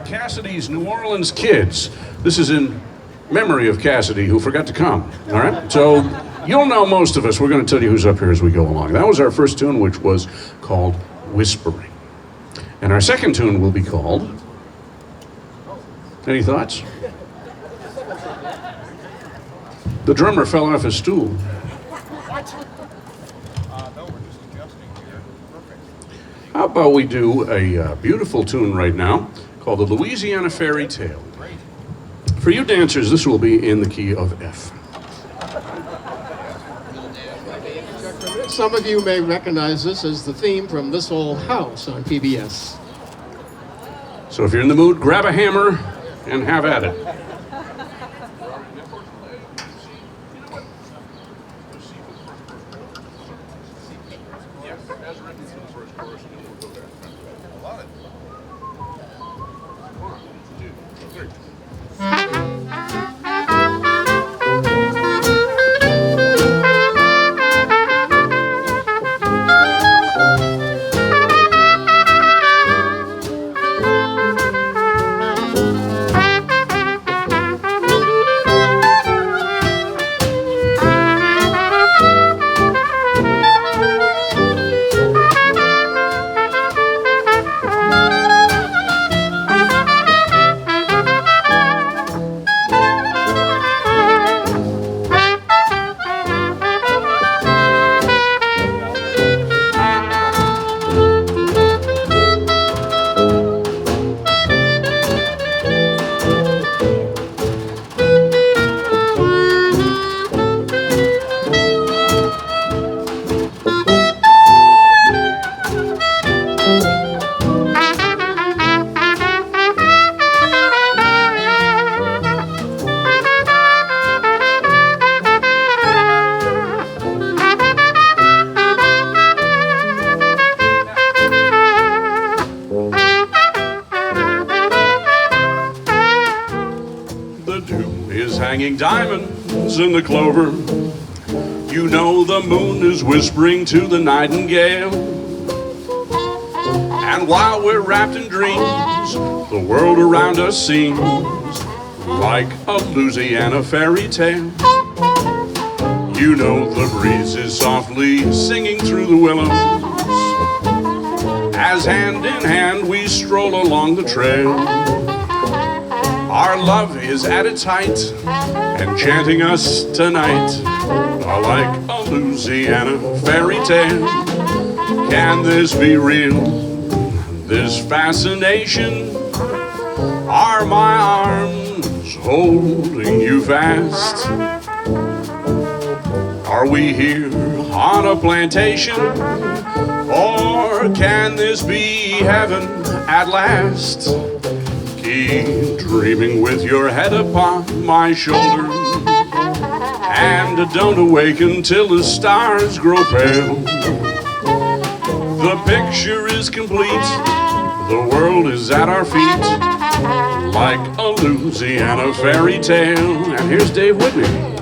Cassidy's New Orleans Kids. This is in memory of Cassidy, who forgot to come. All right? So you'll know most of us. We're going to tell you who's up here as we go along. That was our first tune, which was called Whispering. And our second tune will be called... Any thoughts? The drummer fell off his stool. How about we do a beautiful tune right now called the Louisiana Fairy Tale. For you dancers, this will be in the key of F. Some of you may recognize this as the theme from This Old House on PBS. So if you're in the mood, grab a hammer and have at it. Diamonds in the clover. You know the moon is whispering to the nightingale. And while we're wrapped in dreams, the world around us seems like a Louisiana fairy tale. You know the breeze is softly singing through the willows as hand in hand we stroll along the trail. Our love is at its height, enchanting us tonight, like a Louisiana fairy tale. Can this be real? This fascination? Are my arms holding you fast? Are we here on a plantation? Or can this be heaven at last? Keep dreaming with your head upon my shoulder, and don't awaken till the stars grow pale. The picture is complete, the world is at our feet, like a Louisiana fairy tale. And here's Dave Whitney.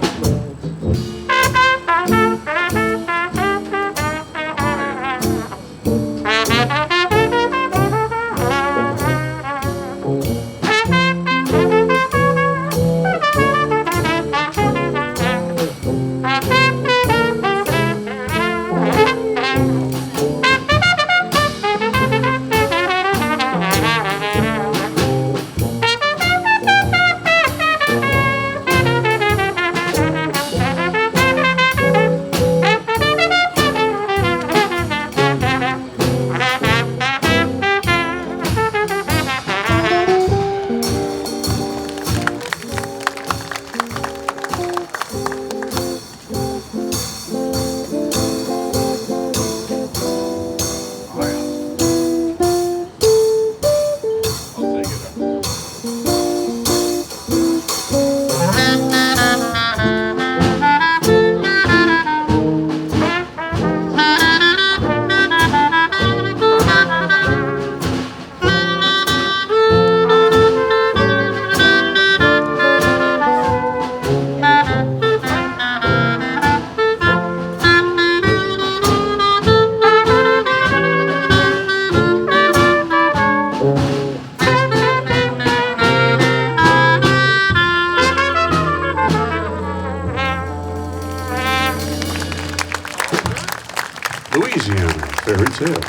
Louisiana Fairy Tale.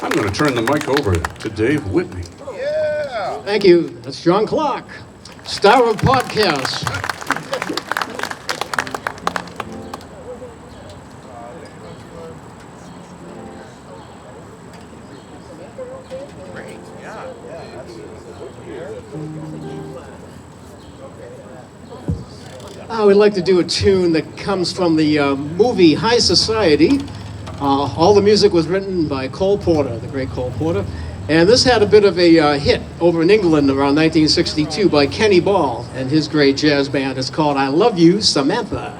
I'm going to turn the mic over to Dave Whitney. Thank you. That's John Clark, star of podcasts. We'd like to do a tune that comes from the movie High Society. All the music was written by Cole Porter, the great Cole Porter. And this had a bit of a hit over in England around 1962 by Kenny Ball and his great jazz band. It's called I Love You, Samantha.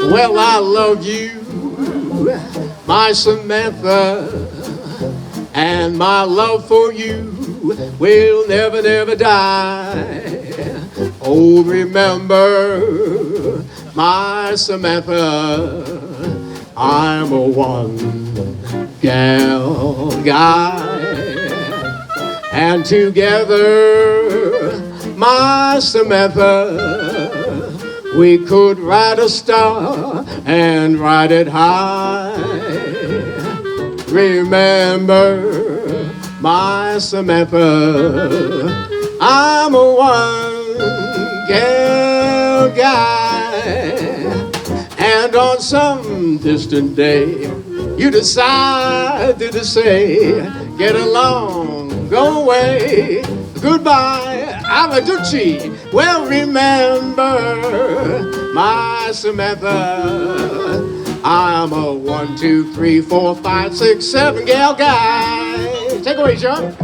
Well, I love you, my Samantha, and my love for you will never, never die. Oh, remember, my Samantha, I'm a one-gal guy, and together, my Samantha, we could ride a star and ride it high. Remember, my Samantha, I'm a one-gal guy. And on some distant day, you decided to say, get along, go away, goodbye, arrivederci. Well, remember, my Samantha, I'm a 1, 2, 3, 4, 5, 6, 7 gal guy. Take away, John.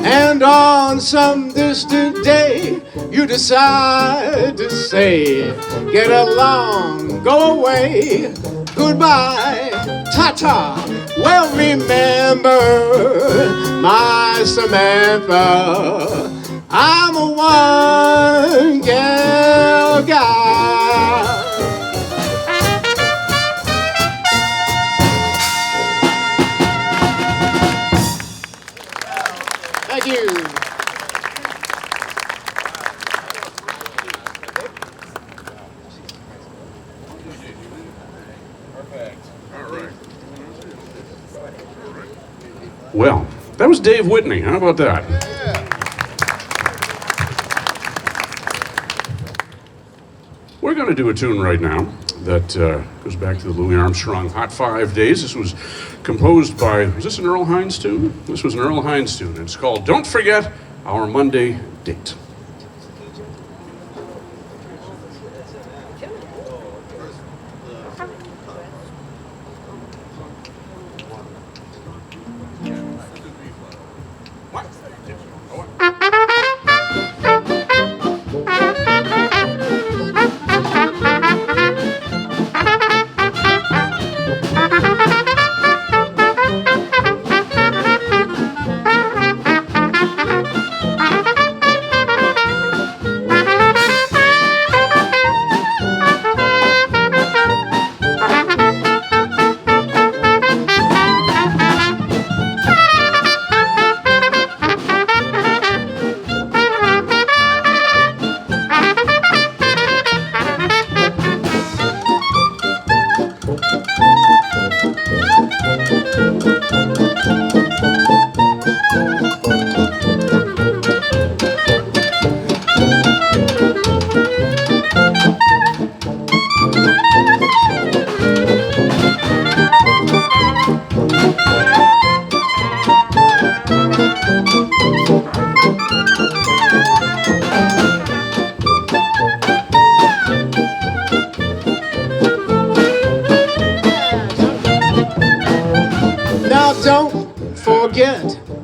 And on some distant day, you decide to say, get along, go away, goodbye, ta-ta. Well, remember, my Samantha, I'm a one-gal guy. Thank you. Well, that was Dave Whitney. How about that? We're going to do a tune right now that goes back to the Louis Armstrong Hot 5 days. This was composed by, was this an Earl Hines tune? This was an Earl Hines tune. It's called Don't Forget Our Monday Date.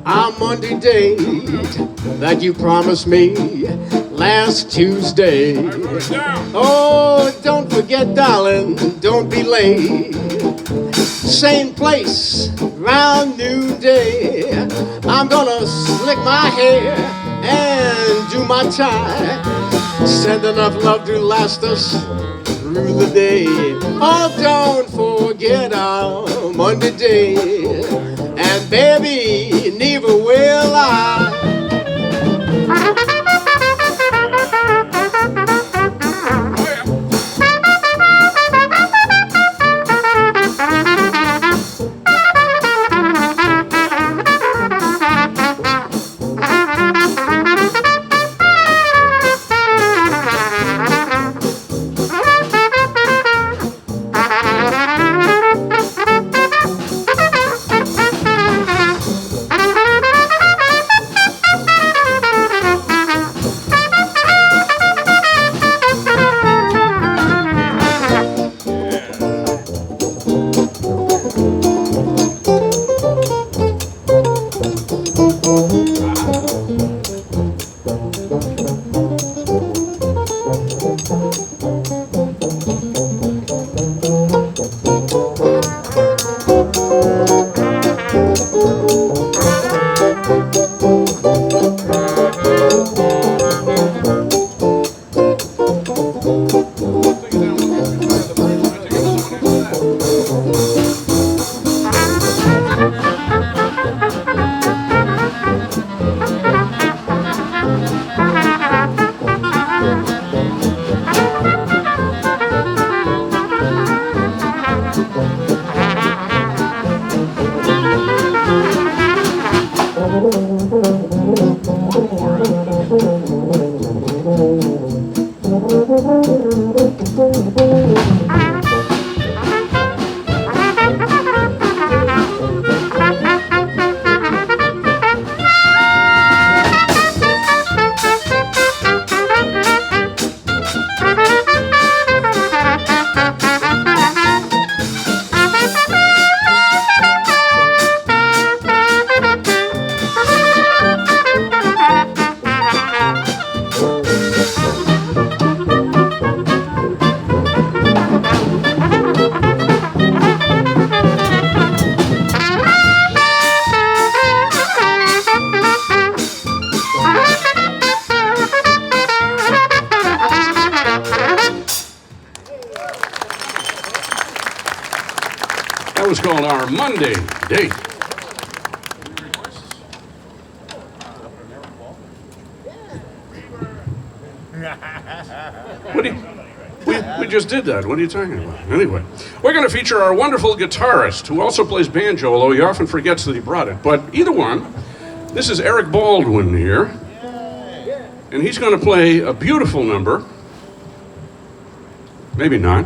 Our Monday date that you promised me last Tuesday. Oh, don't forget, darling, don't be late. Same place, round noonday. I'm gonna slick my hair and do my tie. Send enough love to last us through the day. Oh, don't forget our Monday date. And baby, neither will I. That was called Our Monday Date. What do you, we just did that. What are you talking about? Anyway, we're going to feature our wonderful guitarist who also plays banjo, although he often forgets that he brought it. But either one, this is Eric Baldwin here. And he's going to play a beautiful number. Maybe not.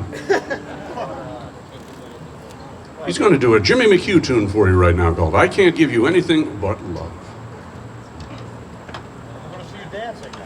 He's going to do a Jimmy McHugh tune for you right now called I Can't Give You Anything But Love. I'm going to see you dancing now.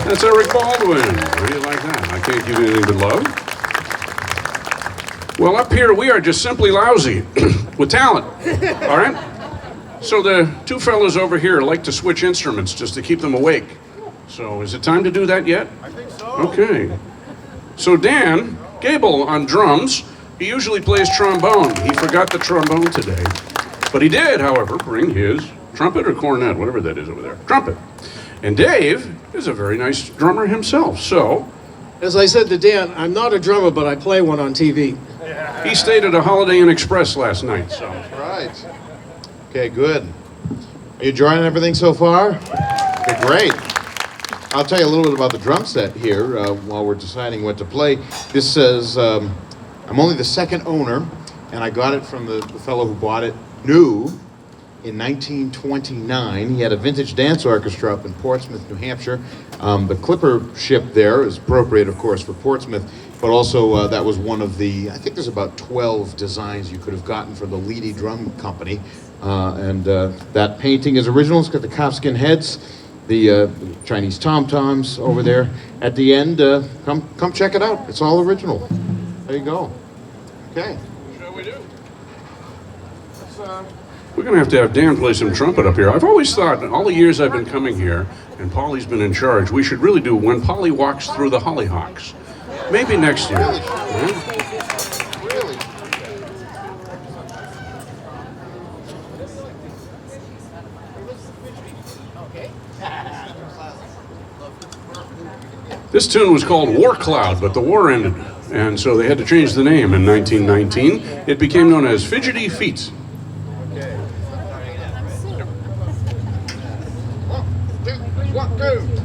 That's Eric Baldwin. How do you like that? I can't give you anything but love. Well, up here we are just simply lousy with talent. All right? So the two fellows over here like to switch instruments just to keep them awake. So is it time to do that yet? I think so. Okay. So Dan Gable on drums. He usually plays trombone. He forgot the trombone today. But he did, however, bring his trumpet or cornet, whatever that is over there. Trumpet. And Dave is a very nice drummer himself. So As I said to Dan, I'm not a drummer, but I play one on TV. he stayed at a Holiday Inn Express last night. So Right. Okay, good. Are you enjoying everything so far? Okay, great. I'll tell you a little bit about the drum set here while we're deciding what to play. This says, I'm only the second owner, and I got it from the fellow who bought it new in 1929. He had a vintage dance orchestra up in Portsmouth, New Hampshire. The Clipper ship there is appropriate, of course, for Portsmouth, but also that was one of the, I think there's about 12 designs you could have gotten for the Leedy Drum Company. That painting is original. It's got the calfskin heads, the Chinese tom-toms over there. At the end, come check it out. It's all original. There you go. Okay. shall we do? We're going to have Dan play some trumpet up here. I've always thought, all the years I've been coming here, and Polly's been in charge, we should really do When Polly Walks Through the Hollyhocks. Maybe next year. Right? This tune was called War Cloud, but the war ended, and so they had to change the name in 1919. It became known as Fidgety Feet. One, two.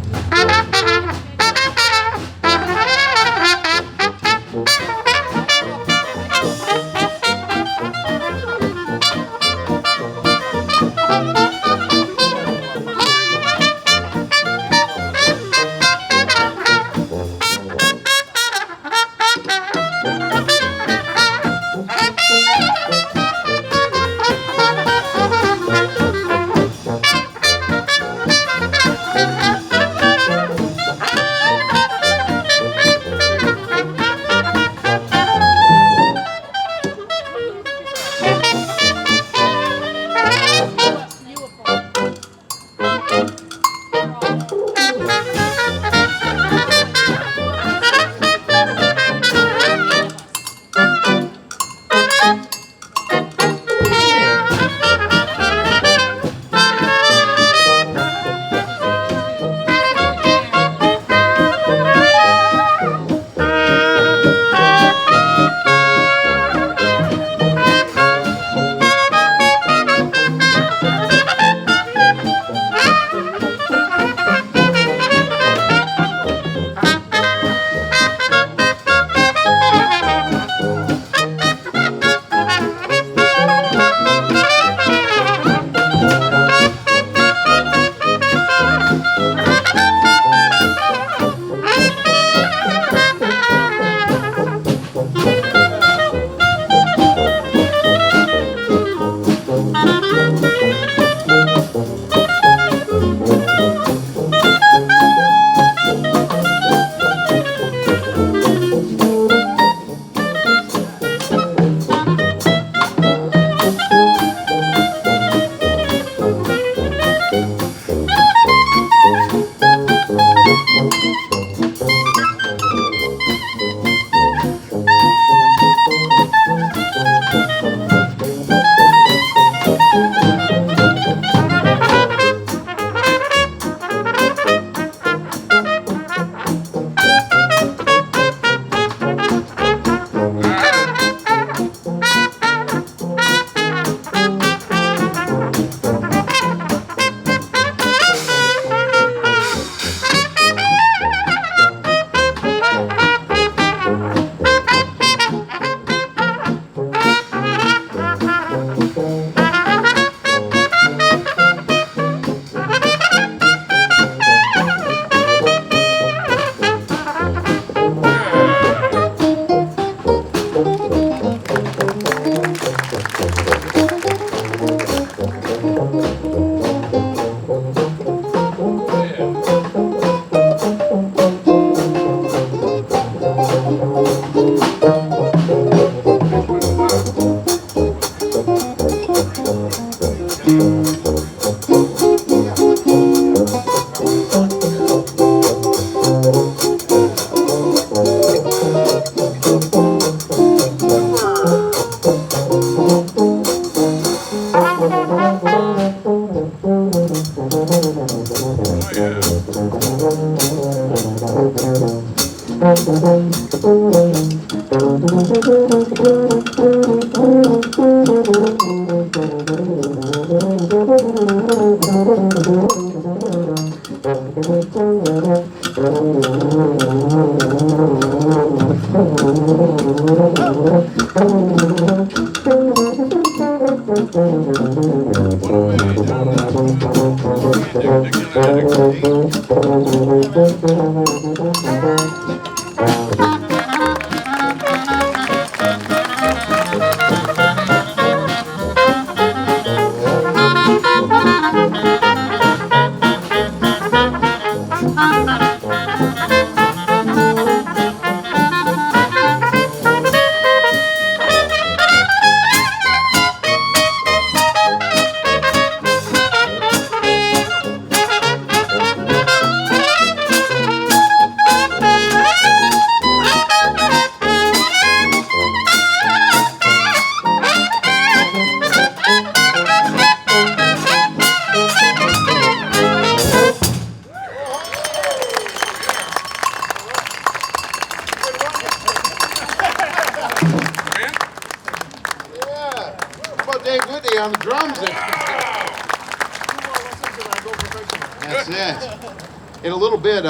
That's it. In a little bit,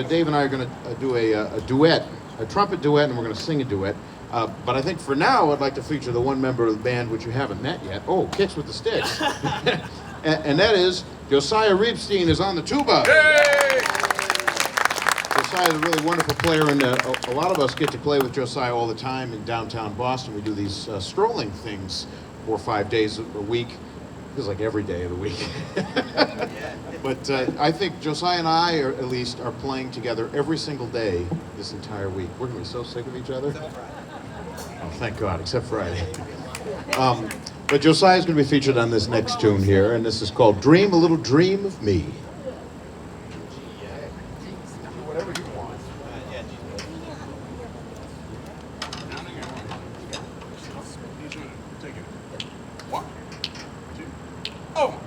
Dave and I are going to do a duet, a trumpet duet, and we're going to sing a duet. But I think for now, I'd like to feature the one member of the band which you haven't met yet. Oh, Kicks with the Sticks. and that is Josiah Reebstein is on the tuba. Yay! Josiah is a really wonderful player, and a lot of us get to play with Josiah all the time in downtown Boston. We do these strolling things 4 or 5 days a week. It feels like every day of the week. But I think Josiah and I, at least, are playing together every single day this entire week. We're going to be so sick of each other. Oh, thank God, except Friday. But Josiah's going to be featured on this next tune here, and this is called Dream a Little Dream of Me. Whatever you want. Take it. 1, 2. Oh,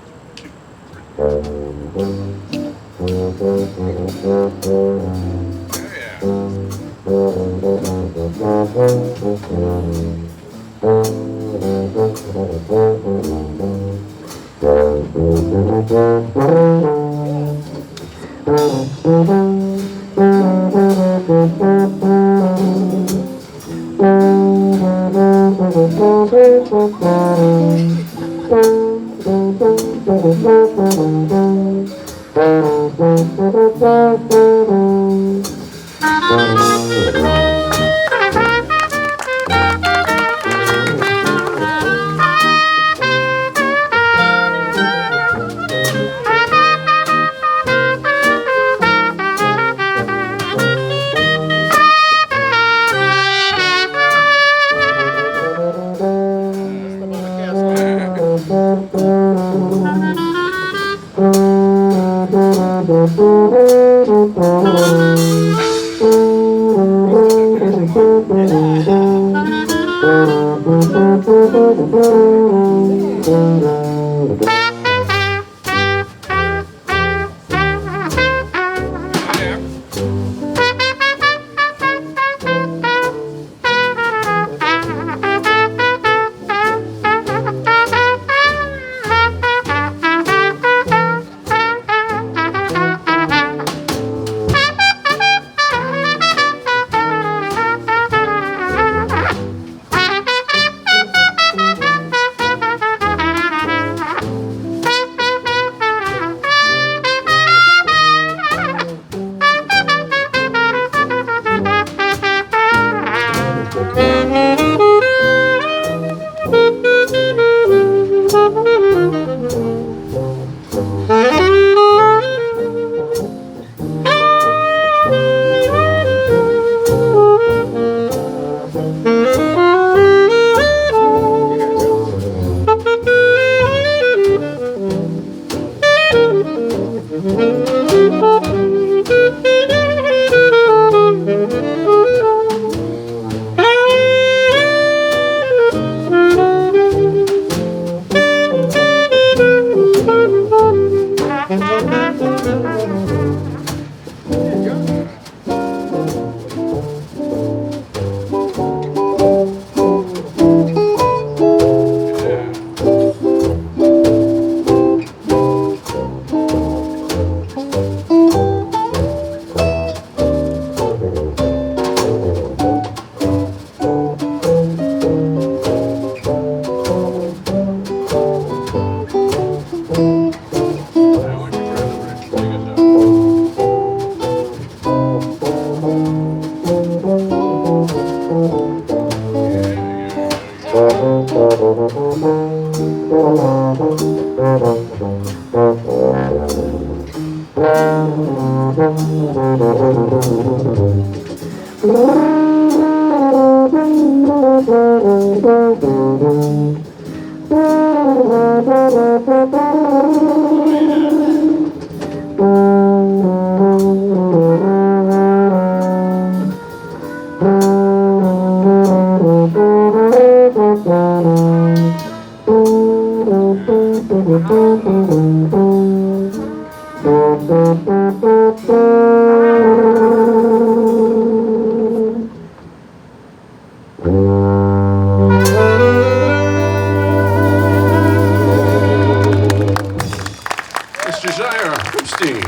15.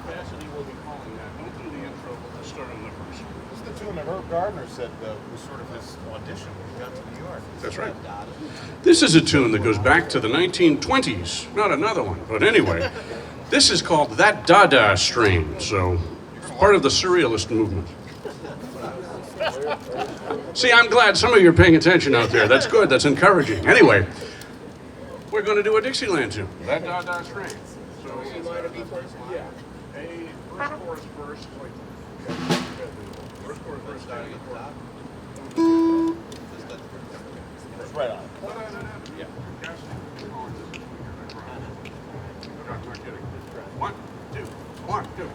Cassidy will be calling that. Don't do the intro, but let's start on the verse. This is the tune that Herb Gardner said was sort of his audition when he got to New York. That's right. This is a tune that goes back to the 1920s. Not another one, but anyway. This is called That Dada Strain, so it's part of the surrealist movement. See, I'm glad some of you are paying attention out there. That's good, that's encouraging. Anyway, we're going to do a Dixie Lantern tune. That Dada Strain. So, yeah. A verse, chorus, verse, like, verse, chorus, verse, dada, chorus. It's right on. Yeah. One, two, one, two.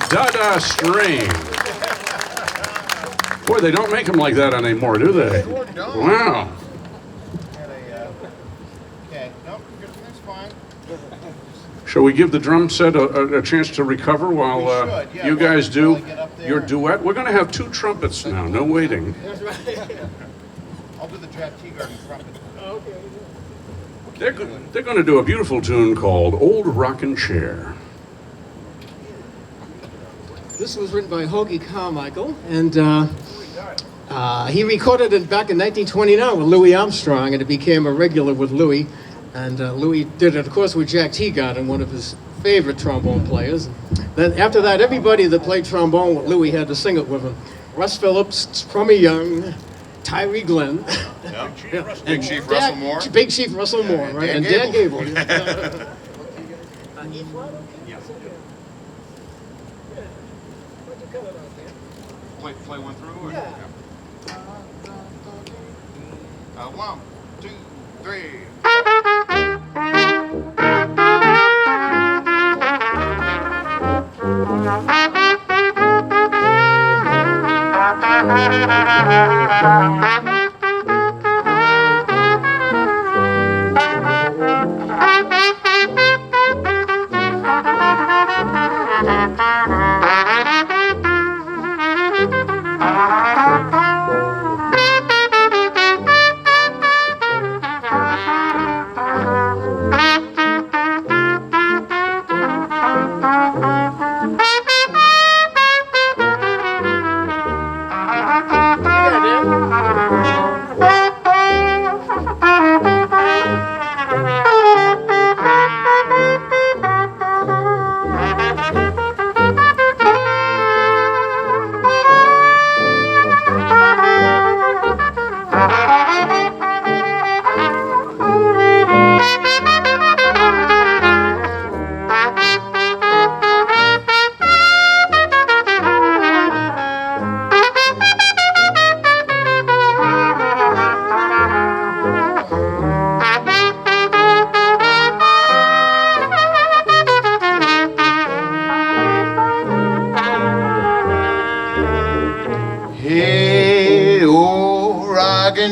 Da-da string. Boy, they don't make them like that anymore, do they? Wow. Okay, nope, that's fine. Shall we give the drum set a chance to recover while We should, yeah. you guys do While I get up there. your duet? We're going to have 2 trumpets now, no waiting. I'll do the Tea Garden trumpet. They're going to do a beautiful tune called Old Rockin' Chair. This was written by Hoagie Carmichael, and he recorded it back in 1929 with Louis Armstrong, and it became a regular with Louis. And Louis did it, of course, with Jack Teagarden, one of his favorite trombone players. Then after that, everybody that played trombone with Louis had to sing it with him. Russ Phillips, Crummy Young, Tyree Glenn. Yeah. Big Chief Russell Moore. Big Chief Russell Moore, right? And Dan Gable. Play one through? Or? Yeah. 1, 2, 3.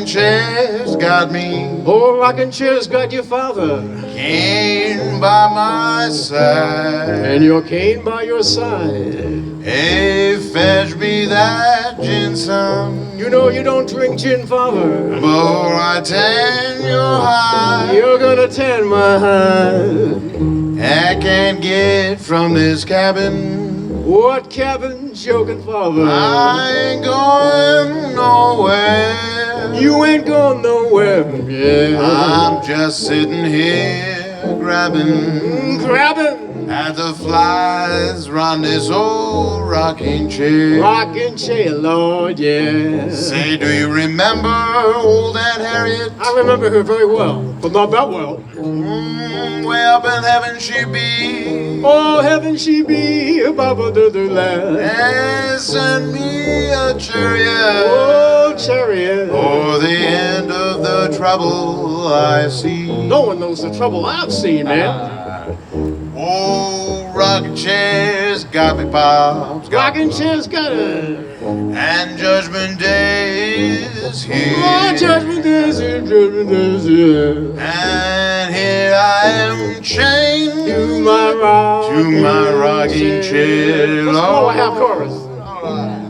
Chair's got me. Oh, rocking chair's got your father. Cane by my side. And your cane by your side. Hey, fetch me that gin, son. You know you don't drink gin, father. Before I tan your hide. You're gonna tan my hide. I can't get from this cabin. What cabin, joking, father? I ain't going nowhere. You ain't going nowhere, yeah. I'm just sitting here grabbing at the flies round this old rocking chair. Rocking chair, Lord, yeah. Say, do you remember old Aunt Harriet? I remember her very well, but not that well. Way up in heaven she be. Oh, heaven she be, Baba do do la. And send me a chariot. Oh, chariot. For the end of the trouble I see. No one knows the trouble I've seen, man. Oh, rocking chairs got me pops. Rocking chair's got it. And Judgment Day is here. Oh, judgment is here, judgment is here. And here I am chained To my rocking chair. Let's blow a half chorus. All right.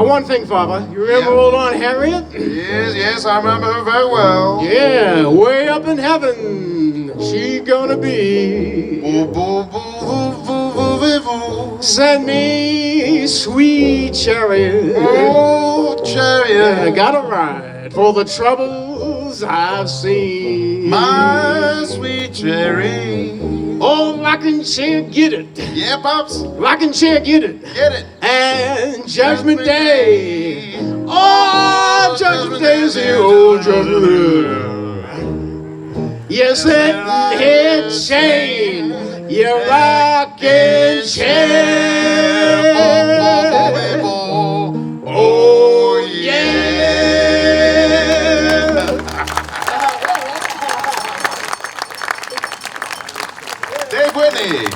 One thing, Father, you remember old Aunt Harriet? Yes, I remember her very well. Yeah, way up in heaven. she gonna be? Boo, boo, boo, boo, boo, boo, boo, boo. Send me sweet chariot. Oh, chariot. I got a ride for the troubles I've seen. My sweet cherry. Oh, rocking chair, get it. Yeah, Pops. Rocking chair, get it. Get it. And Judgment Day. Oh, Judgment Day is the old Judgment Day. You're sitting here chain. You're rocking chair. Oh, yeah. Dave Whitney.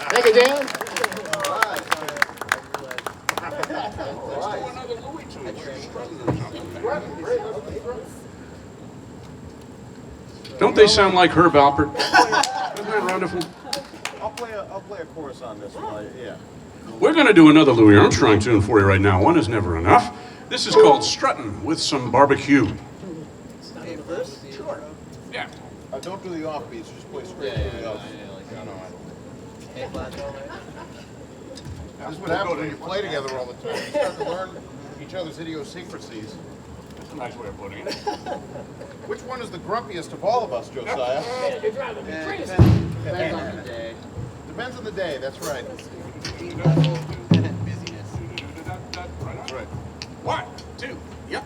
Thank you, Dan. Don't they sound like Herb Alpert? Isn't that wonderful? I'll play a chorus on this one. Yeah. We're going to do another Louis Armstrong tune for you right now. One is never enough. This is called Struttin' with Some Barbecue. Sure. Yeah. Don't do the offbeats. Just play straight through the offs. This is what happens when you play together all the time. You start to learn each other's idiosyncrasies. That's a nice way of putting it. Which one is the grumpiest of all of us, Josiah? Depends on the day. Depends on the day, that's right. That's right. 1, 2, yep.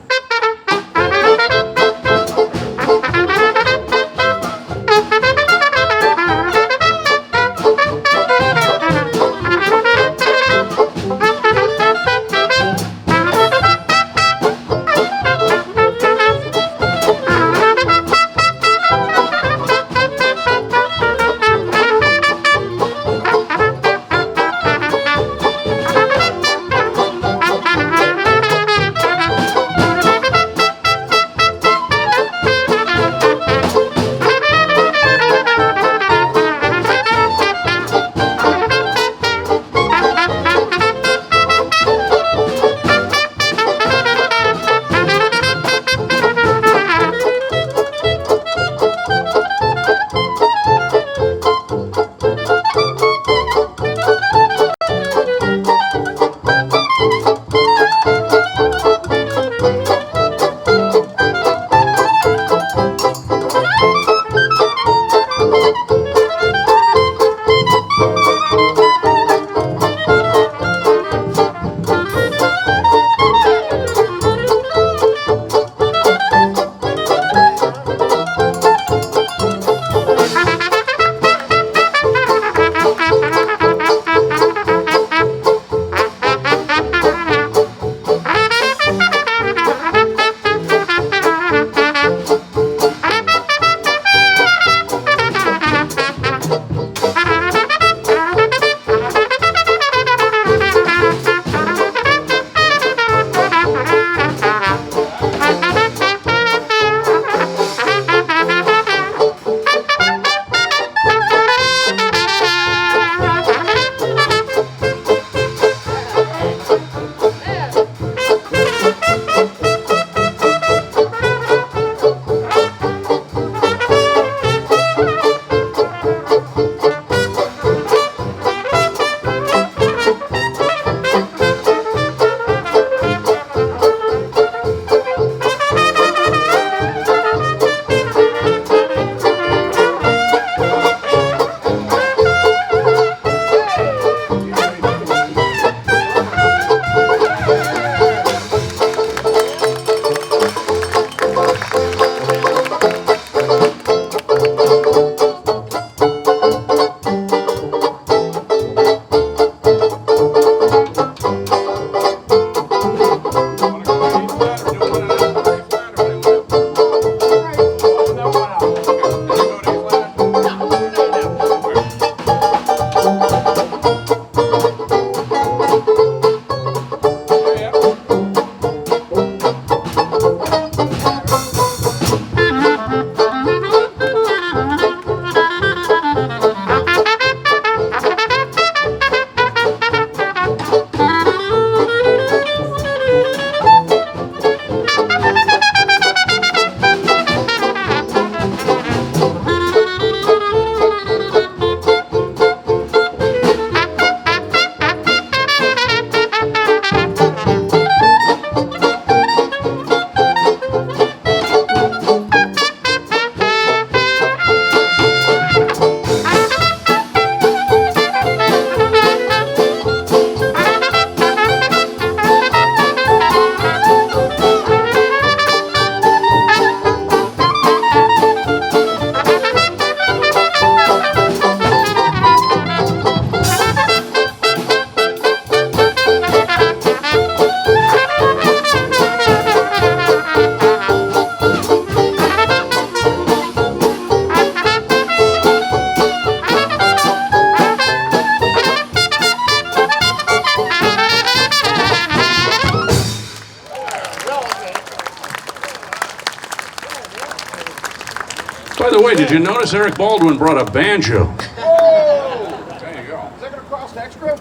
By the way, did you notice Eric Baldwin brought a banjo? Oh! There you go. Is that going to cost extra?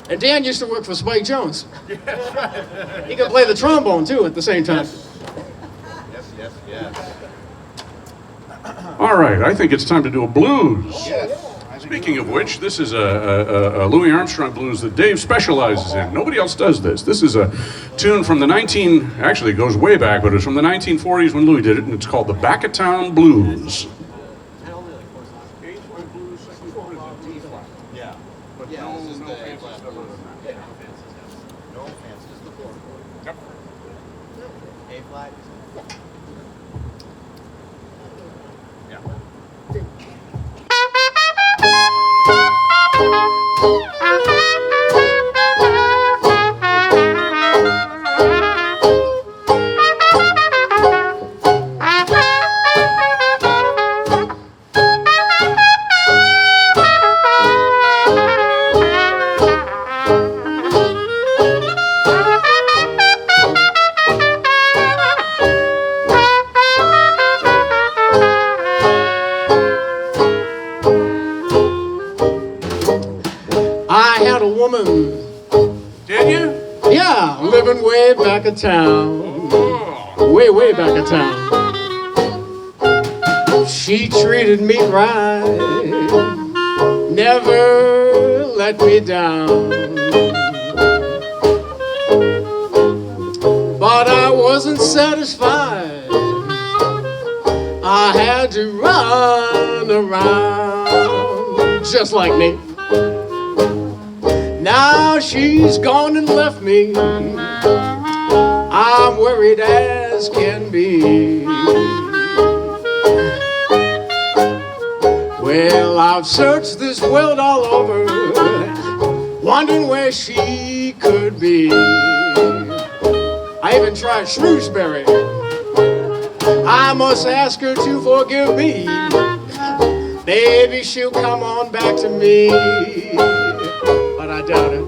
And Dan used to work for Spike Jones. He could play the trombone, too, at the same time. Yes. All right, I think it's time to do a blues. Yes. Speaking of which, this is a Louis Armstrong blues that Dave specializes in. Nobody else does this. This is a tune from the actually it goes way back, but it's from the 1940s when Louis did it, and it's called the Back of Town Blues. Yeah. But Yeah, no, this is no the fancy A-flat stuff blues. other than that. No offense. This is the four chord. Yep. A flat. I had a woman, Did you? yeah, living way back of town. Oh. Way back of town. She treated me right, never let me down. But I wasn't satisfied. I had to run around just like me. Now she's gone and left me. I'm worried as can be. Well, I've searched this world all over, wondering where she could be. I even tried Shrewsbury. I must ask her to forgive me. Maybe she'll come on back to me, but I doubt it.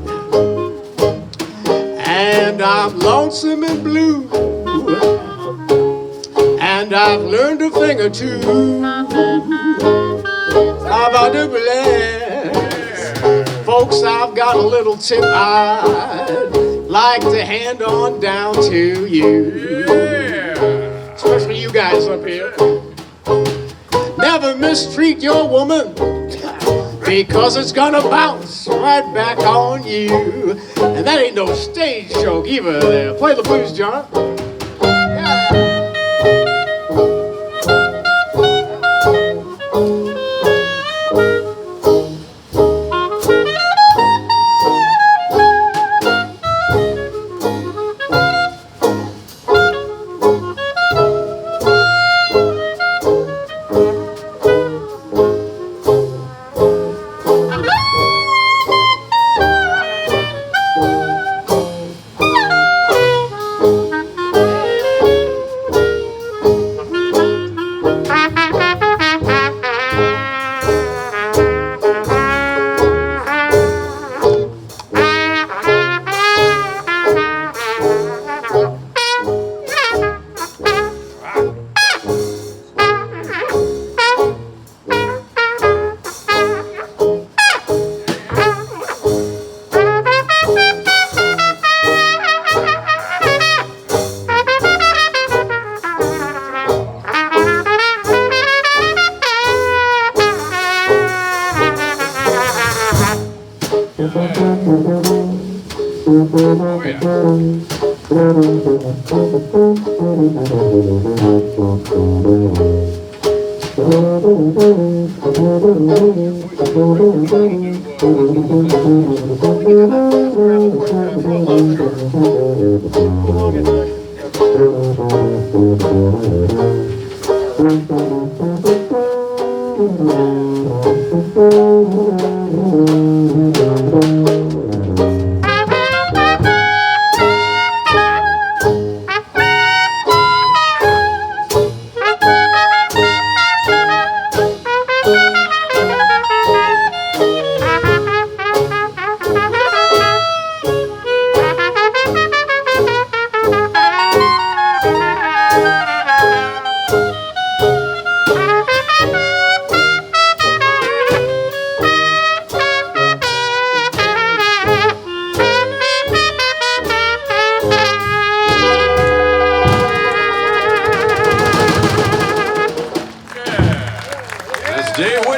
And I'm lonesome and blue, and I've learned a thing or two about the bless. Folks, I've got a little tip I'd like to hand on down to you, especially you guys up here. Never mistreat your woman, because it's gonna bounce right back on you. And that ain't no stage joke either there. Play the blues, John.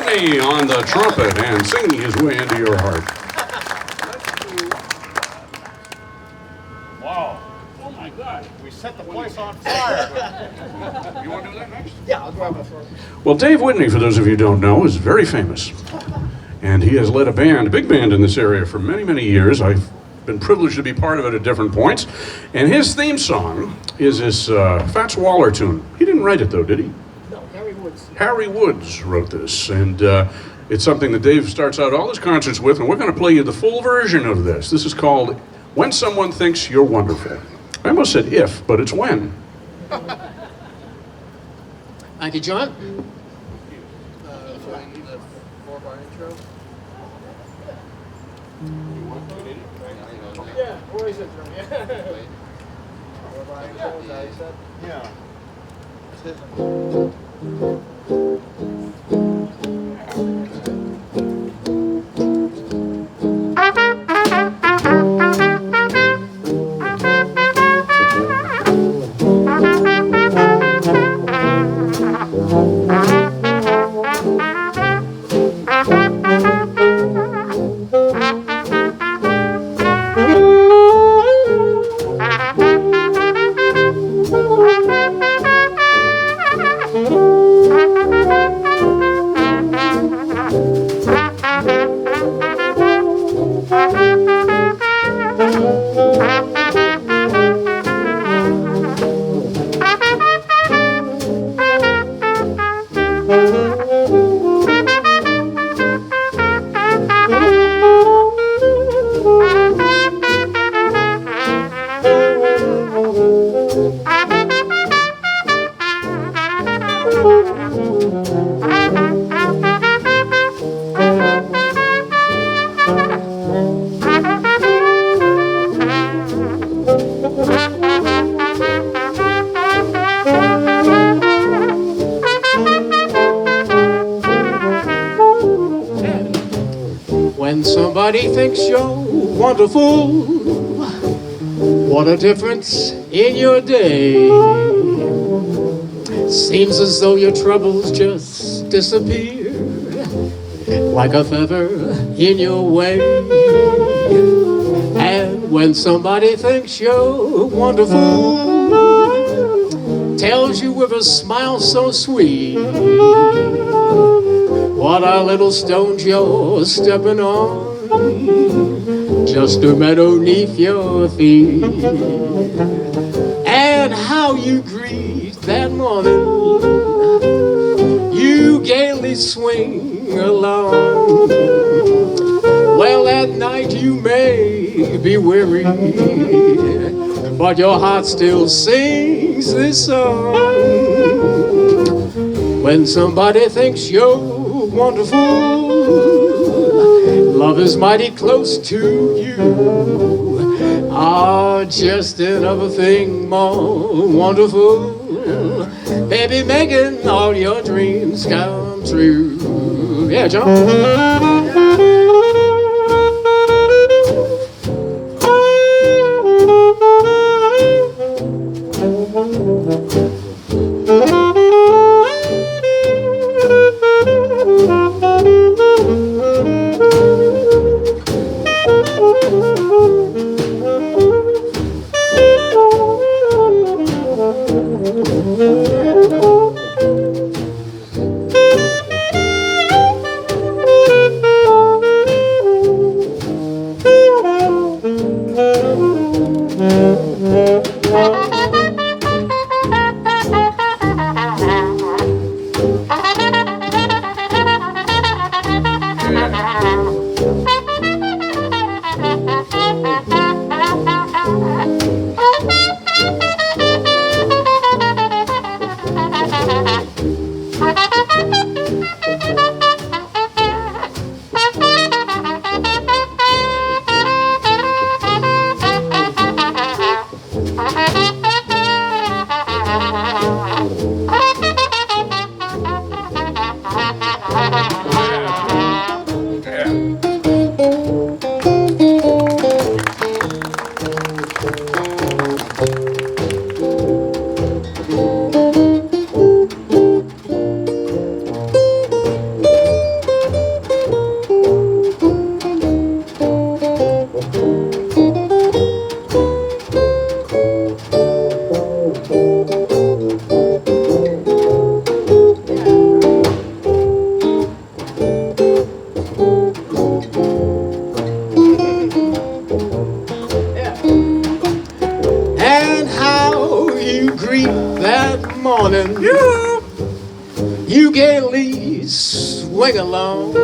Whitney on the trumpet and singing his way into your heart. Wow. Oh my God. We set the place on fire. You want to do that next? Yeah, I'll grab a throat. Well, Dave Whitney, for those of you who don't know, is very famous. And he has led a band, a big band in this area for many, many years. I've been privileged to be part of it at different points. And his theme song is this Fats Waller tune. He didn't write it though, did he? No, Harry Woods. Harry Woods wrote this. And it's something that Dave starts out all his concerts with. And we're going to play you the full version of this. This is called When Someone Thinks You're Wonderful. I almost said if, but it's when. Thank you, John. Yeah, where is it from? Yeah. When somebody thinks you're wonderful, what a difference in your day. Seems as though your troubles just disappear like a feather in your way. And when somebody thinks you're wonderful, tells you with a smile so sweet, what are little stones you're stepping on, just a meadow neath your feet. And how you greet that morning, you gaily swing along. Well, at night you may be weary, but your heart still sings this song. When somebody thinks you're wonderful, love is mighty close to you. Ah, just another thing more wonderful, baby, making all your dreams come true. Yeah, John. street that morning. You gaily swing along.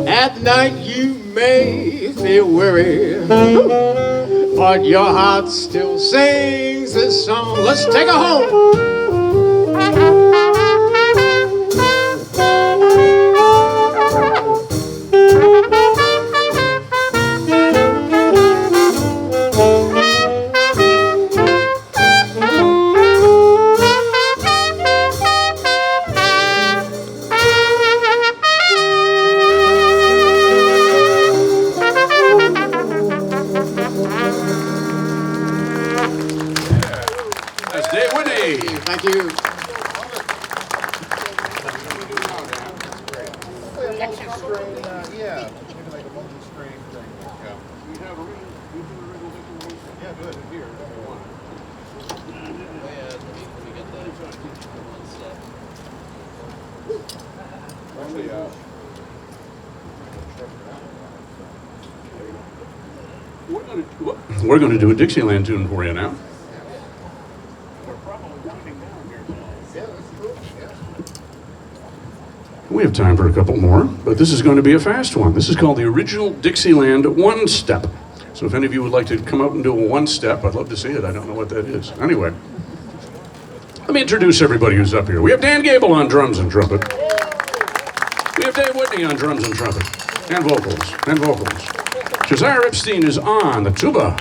At night you may feel weary, but your heart still sings this song. Let's take her home. Thank you. Yeah, maybe like a multi-string thing. Yeah. Yeah, good. Here, We're going to do a Dixie Lantern tune for you now. We have time for a couple more, but this is going to be a fast one. This is called the original Dixieland one-step. So if any of you would like to come out and do a one-step, I'd love to see it. I don't know what that is. Anyway, let me introduce everybody who's up here. We have Dan Gable on drums and trumpet. We have Dave Whitney on drums and trumpet, and vocals. Josiah Epstein is on the tuba.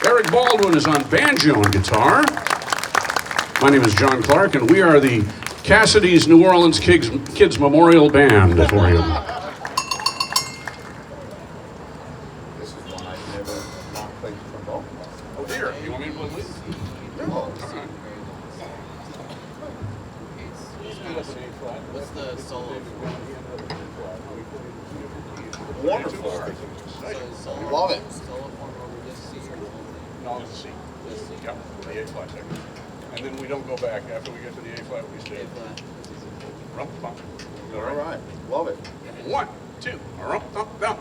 Eric Baldwin is on banjo and guitar. My name is John Clark, and we are the Cassidy's New Orleans Kids Memorial Band for you. this is one I've never not played from both. Oh dear, you want me to play lead? What's the solo? Wonderful. Love it. Solo form over this C or No, it's a C. Yep, the A flat second. And then we don't go back. After we get to the A flat, we stay. Rump, bump. All All right. Love it. 1, 2, rump, bump, down.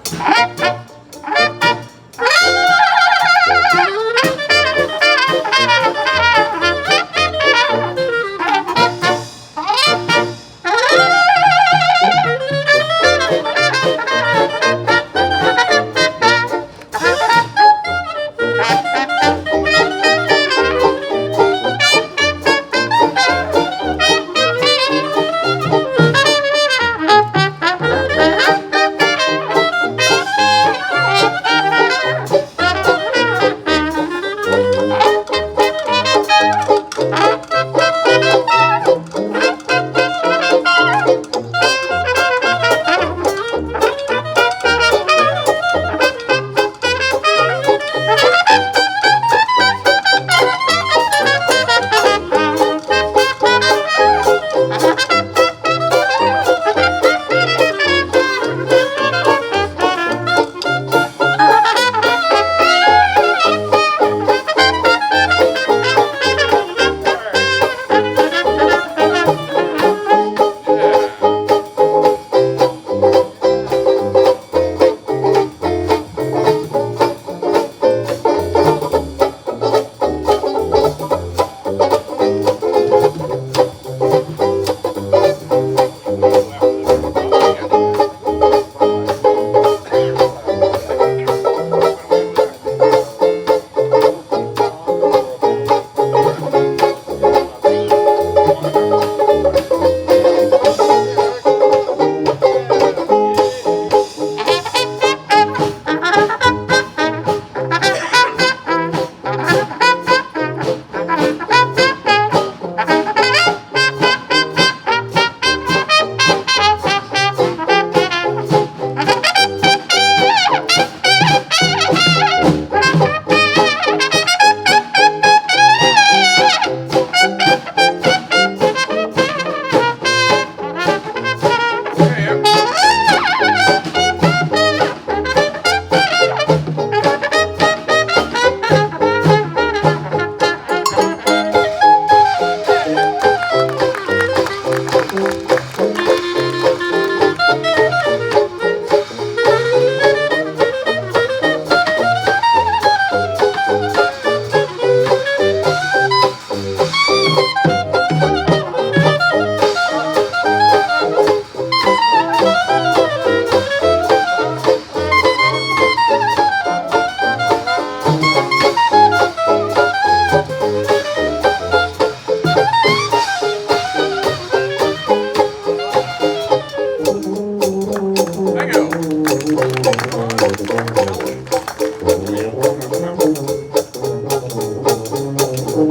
Hey,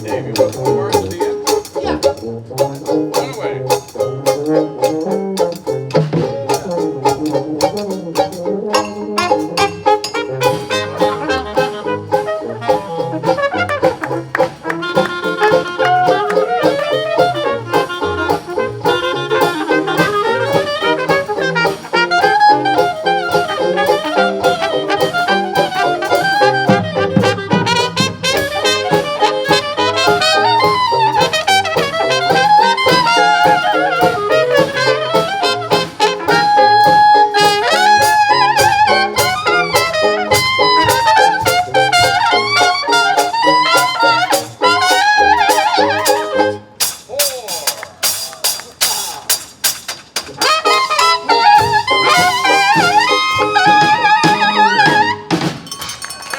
Dave, you want the chorus at the end? Run away.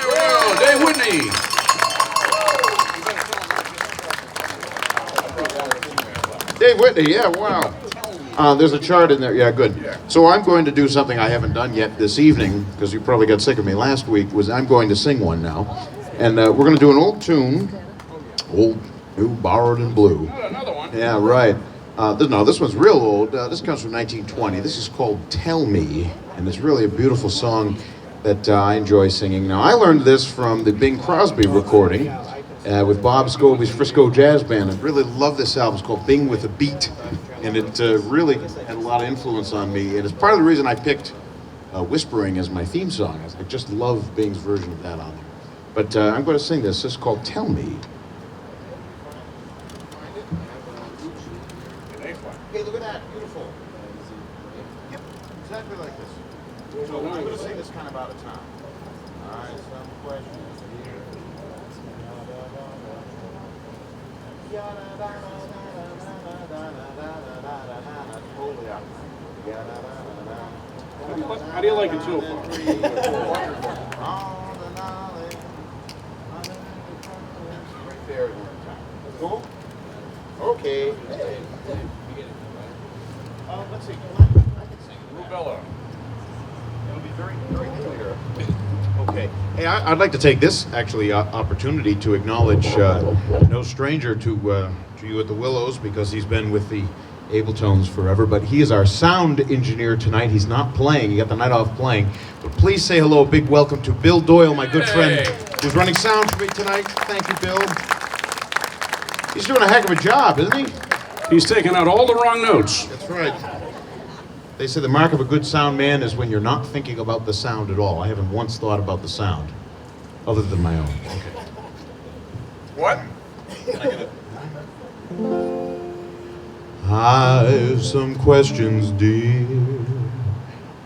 Well, Dave Whitney. Dave Whitney, yeah, wow. There's a chart in there, yeah, good. So I'm going to do something I haven't done yet this evening, because you probably got sick of me last week, was I'm going to sing one now. And we're going to do an old tune, Old, New, Borrowed and Blue. Another one. Yeah, right. No, this one's real old. This comes from 1920. This is called Tell Me, and it's really a beautiful song that I enjoy singing. Now, I learned this from the Bing Crosby recording with Bob Scobie's Frisco Jazz Band. I really love this album. It's called Bing with a Beat, and it really had a lot of influence on me. And it's part of the reason I picked Whispering as my theme song. I just love Bing's version of that on there. But I'm going to sing this. This is called Tell Me. Hey, look at that. Beautiful. Yep, exactly like this. So I'm going to sing this kind of out of time. All right, some questions here. Totally out. How do you like it so far? Right there at one time. Cool? Okay. Let's see. I can sing. Rubella. It'll be very, very clear. Okay. Hey, I'd like to take this actually opportunity to acknowledge no stranger to you at the Willows, because he's been with the Abletones forever. But he is our sound engineer tonight. He's not playing. He got the night off playing. But please say hello, a big welcome to Bill Doyle, my good friend, who's running sound for me tonight. Thank you, Bill. He's doing a heck of a job, isn't he? He's taking out all the wrong notes. That's right. They say the mark of a good sound man is when you're not thinking about the sound at all. I haven't once thought about the sound, other than my own. Okay. What? I've some questions, dear.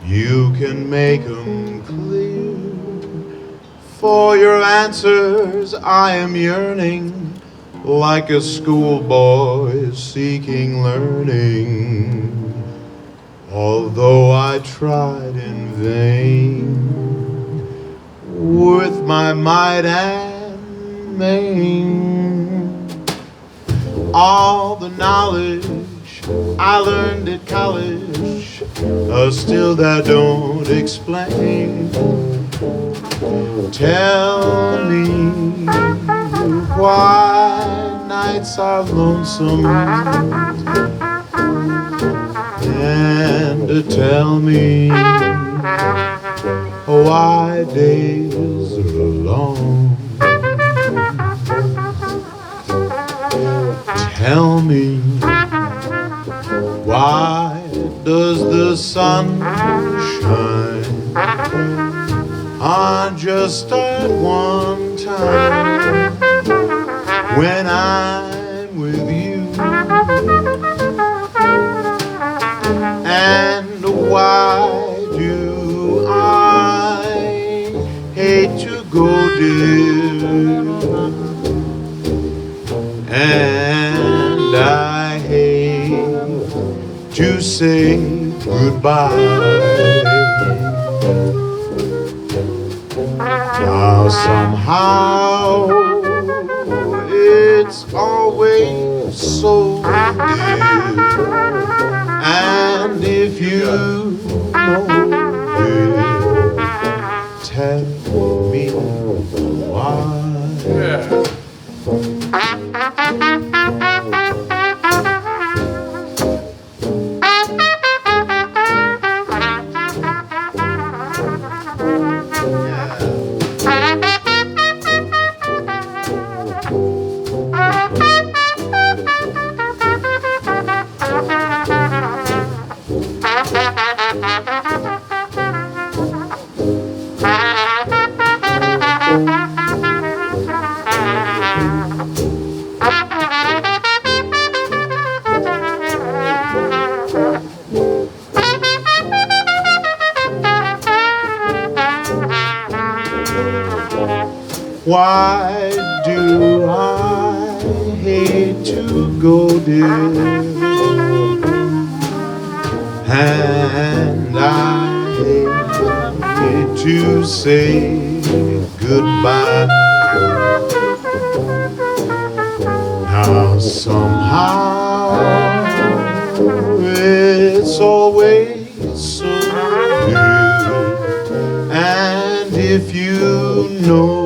You can make them clear. For your answers I am yearning, like a schoolboy seeking learning. Although I tried in vain with my might and main, all the knowledge I learned at college still that don't explain. Tell me why nights are lonesome, and tell me why days are long. Tell me, why does the sun shine on just at one time when I'm with you? And why do I hate to go, dear? And I hate to say goodbye. Now somehow it's always so dear. And if you know, dear, tell me why. Yeah. Why do I hate to go, dear? And I hate to say goodbye. Now somehow it's always so good. And if you know,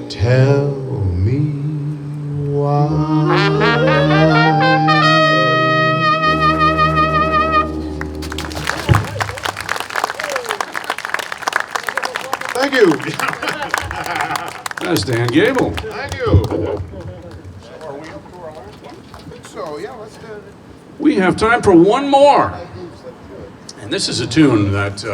tell me why. Thank you. That's Dan Gable. Thank you. So, yeah, let's do it. We have time for one more. And this is a tune that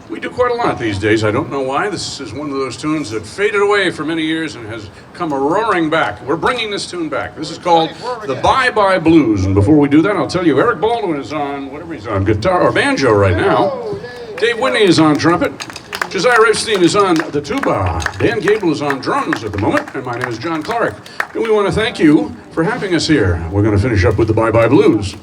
we do quite a lot these days. I don't know why. This is one of those tunes that faded away for many years and has come roaring back. We're bringing this tune back. This is called the Bye Bye Blues. And before we do that, I'll tell you, Eric Baldwin is on, whatever he's on, guitar or banjo right now. Dave Whitney is on trumpet. Josiah Ripstein is on the tuba. Dan Gable is on drums at the moment. And my name is John Clark. And we want to thank you for having us here. We're going to finish up with the Bye Bye Blues.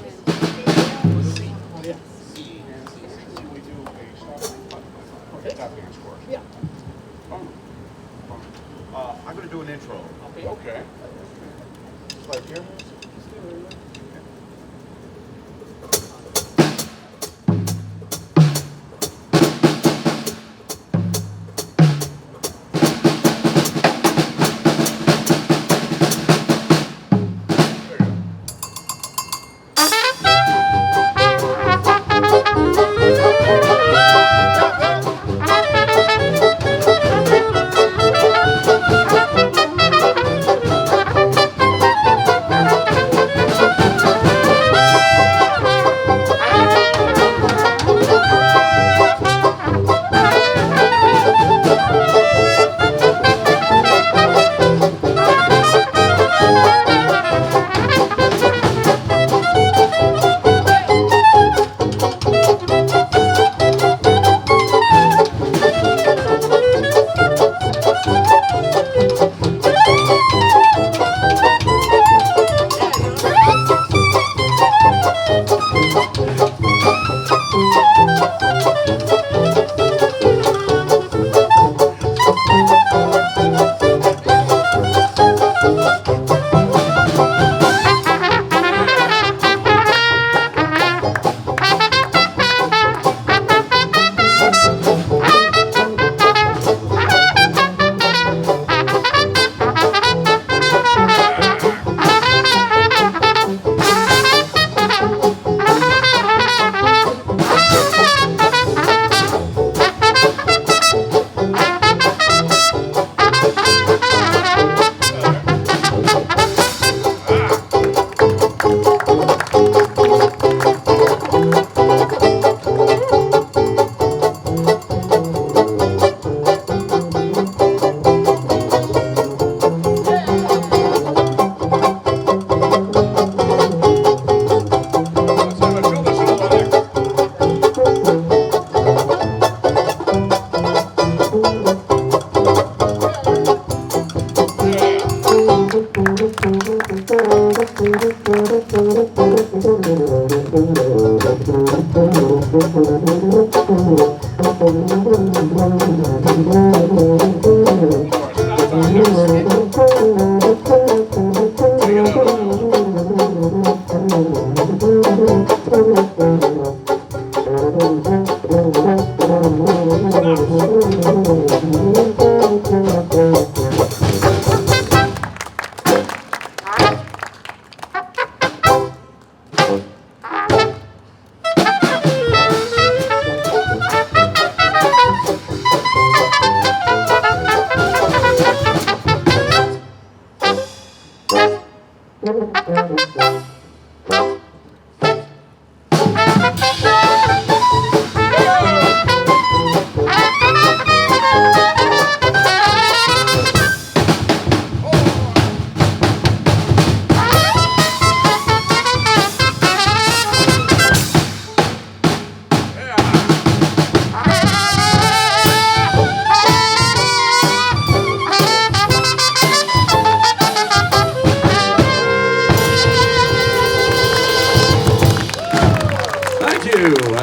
I'm going to do an intro. Okay. Like here?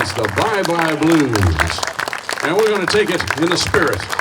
That's the Bye Bye Blues. And we're going to take it in the spirit